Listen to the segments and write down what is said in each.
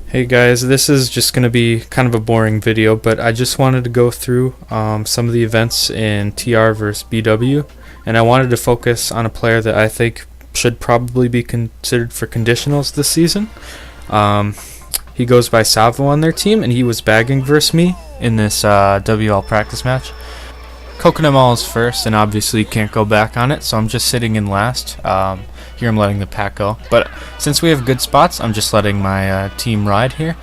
Hey guys, this is just going to be kind of a boring video, but I just wanted to go through some of the events in TR versus BW, and I wanted to focus on a player that I think should probably be considered for conditionals this season. He goes by Savo on their team, and he was bagging versus me in this WL practice match. Coconut Mall is first, and obviously can't go back on it, so I'm just sitting in last. Here I'm letting the pack go, but since we have good spots, I'm just letting my team ride here,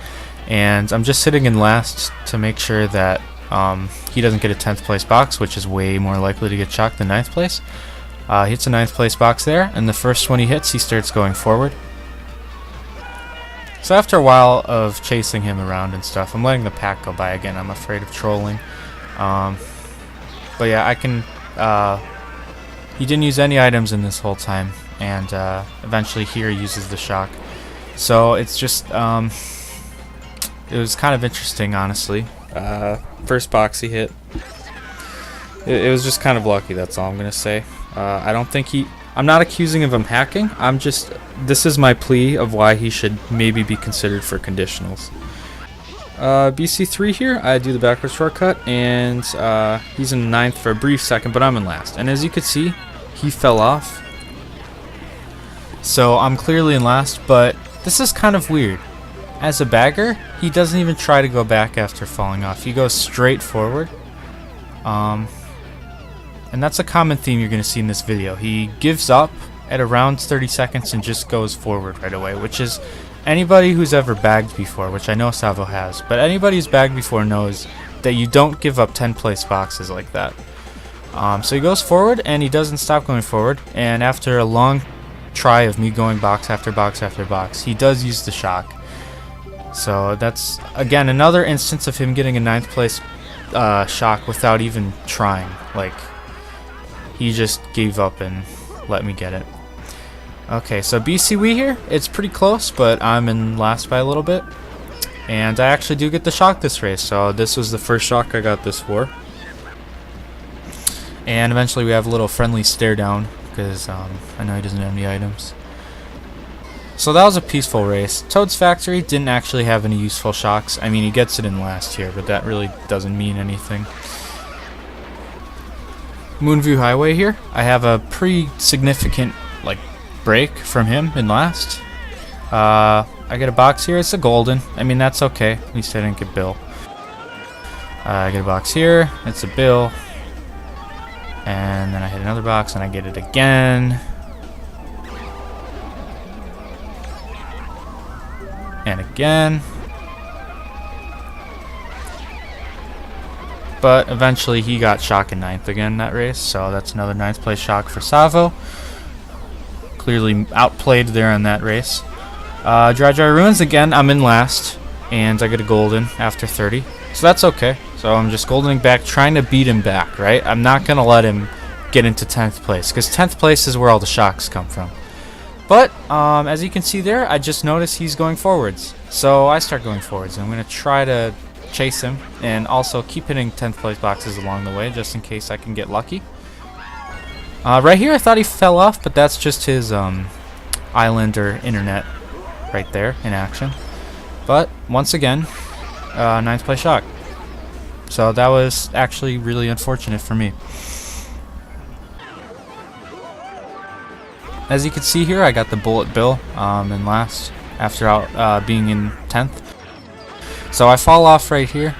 and I'm just sitting in last to make sure that he doesn't get a 10th place box, which is way more likely to get shocked than 9th place. He hits a 9th place box there, and the first one he hits, he starts going forward. So after a while of chasing him around and stuff, I'm letting the pack go by again. I'm afraid of trolling. But yeah, I can... he didn't use any items in this whole time, and eventually here he uses the shock. So it's just... it was kind of interesting, honestly. First box he hit. It was just kind of lucky, that's all I'm going to say. I don't think he... I'm not accusing of him hacking. I'm just... This is my plea of why he should maybe be considered for conditionals. BC3 here, I do the backwards shortcut, and he's in 9th for a brief second, but I'm in last. And as you can see, he fell off. So I'm clearly in last, but this is kind of weird. As a bagger, he doesn't even try to go back after falling off. He goes straight forward. And that's a common theme you're going to see in this video. He gives up at around 30 seconds and just goes forward right away, which is anybody who's ever bagged before, which I know Savo has, but anybody who's bagged before knows that you don't give up 10 place boxes like that. So he goes forward and he doesn't stop going forward, and after a long try of me going box after box after box, he does use the shock. So that's again another instance of him getting a 9th place shock without even trying. Like, he just gave up and let me get it. Okay, so BCW here, it's pretty close, but I'm in last by a little bit. And I actually do get the shock this race, so this was the first shock I got this for. And eventually we have a little friendly stare down, because I know he doesn't have any items. So that was a peaceful race. Toad's Factory didn't actually have any useful shocks. I mean, he gets it in last here, but that really doesn't mean anything. Moonview Highway here, I have a pretty significant break from him in last. I get a box here. It's a golden. I mean, that's okay. At least I didn't get bill. I get a box here. It's a bill. And then I hit another box and I get it again. And again. But eventually he got shock in 9th again that race, so that's another 9th place shock for Savo. Clearly outplayed there in that race. Dry Ruins again, I'm in last, and I get a golden after 30, so that's okay. So I'm just goldening back, trying to beat him back, right? I'm not going to let him get into 10th place, because 10th place is where all the shocks come from. But as you can see there, I just noticed he's going forwards, so I start going forwards, and I'm going to try to chase him and also keep hitting 10th place boxes along the way just in case I can get lucky. Right here I thought he fell off, but that's just his Islander internet right there in action. But once again, 9th place shock. So that was actually really unfortunate for me. As you can see here, I got the bullet bill in last after being in 10th. So I fall off right here.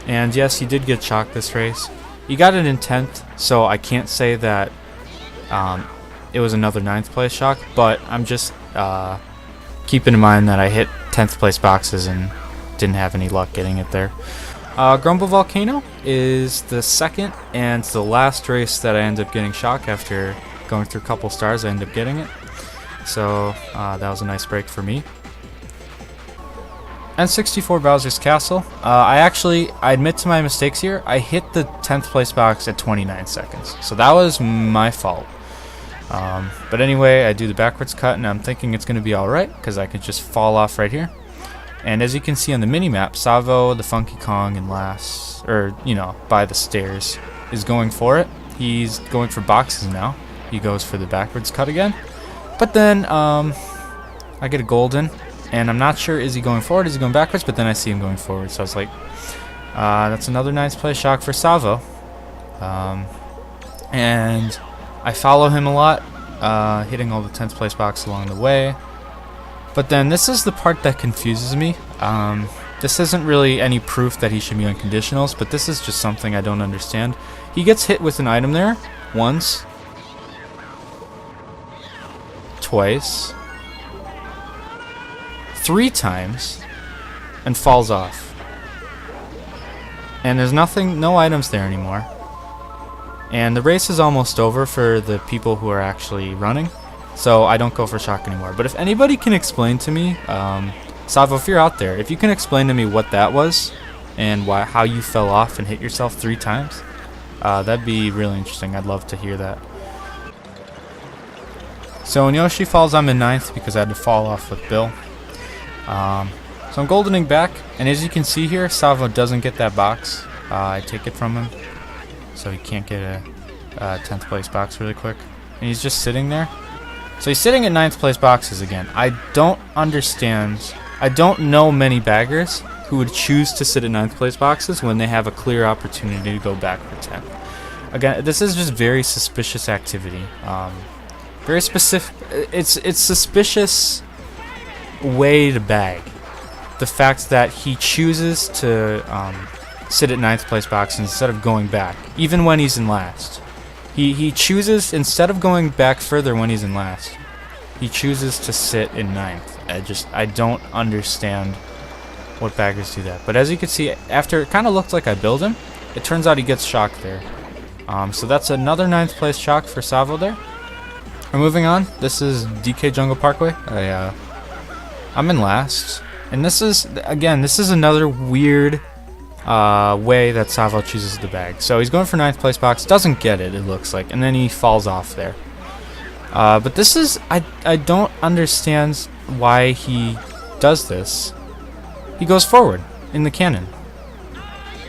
And yes, he did get shocked this race. He got it in 10th, so I can't say that it was another 9th place shock, but I'm just keeping in mind that I hit 10th place boxes and didn't have any luck getting it there. Grumble Volcano is the second and the last race that I end up getting shock. After going through a couple stars, I end up getting it. So that was a nice break for me. N64 Bowser's Castle. I admit to my mistakes here. I hit the 10th place box at 29 seconds. So that was my fault. But anyway, I do the backwards cut, and I'm thinking it's going to be alright, because I could just fall off right here. And as you can see on the mini-map, Savo, the Funky Kong, and last, by the stairs, is going for it. He's going for boxes now. He goes for the backwards cut again. But then, I get a golden, and I'm not sure, is he going forward, is he going backwards, but then I see him going forward, so I was like, that's another nice play shock for Savo. And I follow him a lot, hitting all the 10th place box along the way. But then this is the part that confuses me. This isn't really any proof that he should be on conditionals, but this is just something I don't understand. He gets hit with an item there once, twice, 3 times, and falls off. And there's nothing, no items there anymore. And the race is almost over for the people who are actually running, so I don't go for shock anymore. But if anybody can explain to me, Savo, if you're out there, if you can explain to me what that was and how you fell off and hit yourself 3 times, that'd be really interesting. I'd love to hear that. So when Yoshi falls, I'm in 9th because I had to fall off with Bill. So I'm goldening back, and as you can see here, Savo doesn't get that box. I take it from him, so he can't get a 10th place box really quick. And he's just sitting there. So he's sitting at 9th place boxes again. I don't understand. I don't know many baggers who would choose to sit at 9th place boxes when they have a clear opportunity to go back for 10th. Again, this is just very suspicious activity. Very specific. It's suspicious way to bag. The fact that he chooses to sit at 9th place boxes instead of going back, even when he's in last. He chooses, instead of going back further when he's in last, he chooses to sit in 9th. I don't understand what baggers do that. But as you can see, after it kind of looked like I build him, it turns out he gets shocked there. So that's another 9th place shock for Savo there. We're moving on. This is DK Jungle Parkway. I'm in last. And this is another weird way that Savo chooses the bag. So he's going for 9th place box, doesn't get it, it looks like, and then he falls off there. But this is, I don't understand why he does this. He goes forward in the cannon.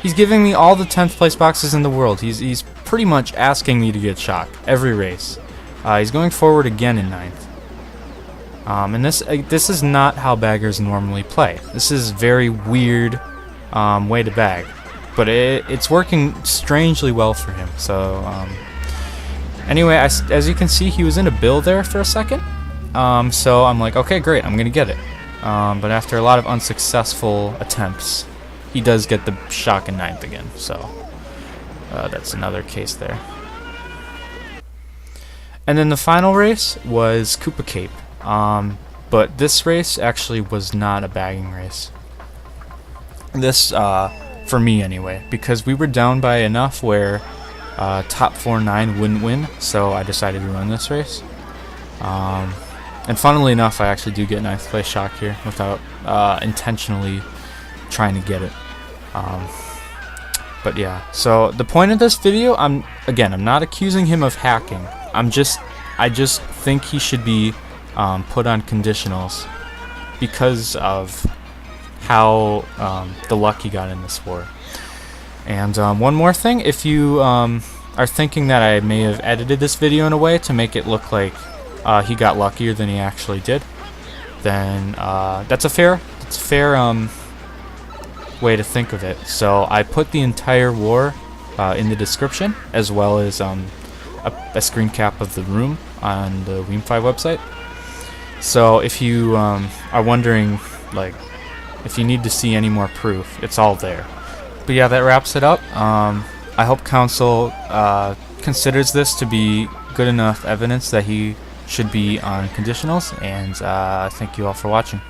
He's giving me all the 10th place boxes in the world. He's pretty much asking me to get shocked every race. He's going forward again in 9th. And this is not how baggers normally play. This is very weird way to bag, but it's working strangely well for him. So anyway, as you can see, he was in a bill there for a second. So I'm like, okay, great, I'm gonna get it. But after a lot of unsuccessful attempts, he does get the shock in 9th again. So that's another case there. And then the final race was Koopa Cape. But this race actually was not a bagging race. This, for me anyway, because we were down by enough where top 4-9 wouldn't win, so I decided to run this race. And funnily enough, I actually do get 9th place shock here without intentionally trying to get it. But yeah, so the point of this video, I'm not accusing him of hacking. I just think he should be put on conditionals because of how the luck he got in this war. And one more thing, if you are thinking that I may have edited this video in a way to make it look like he got luckier than he actually did, then that's a fair way to think of it. So I put the entire war in the description, as well as a screen cap of the room on the Weemfi website. So if you are wondering, like, if you need to see any more proof, it's all there. But yeah, that wraps it up. I hope Council considers this to be good enough evidence that he should be on conditionals, and thank you all for watching.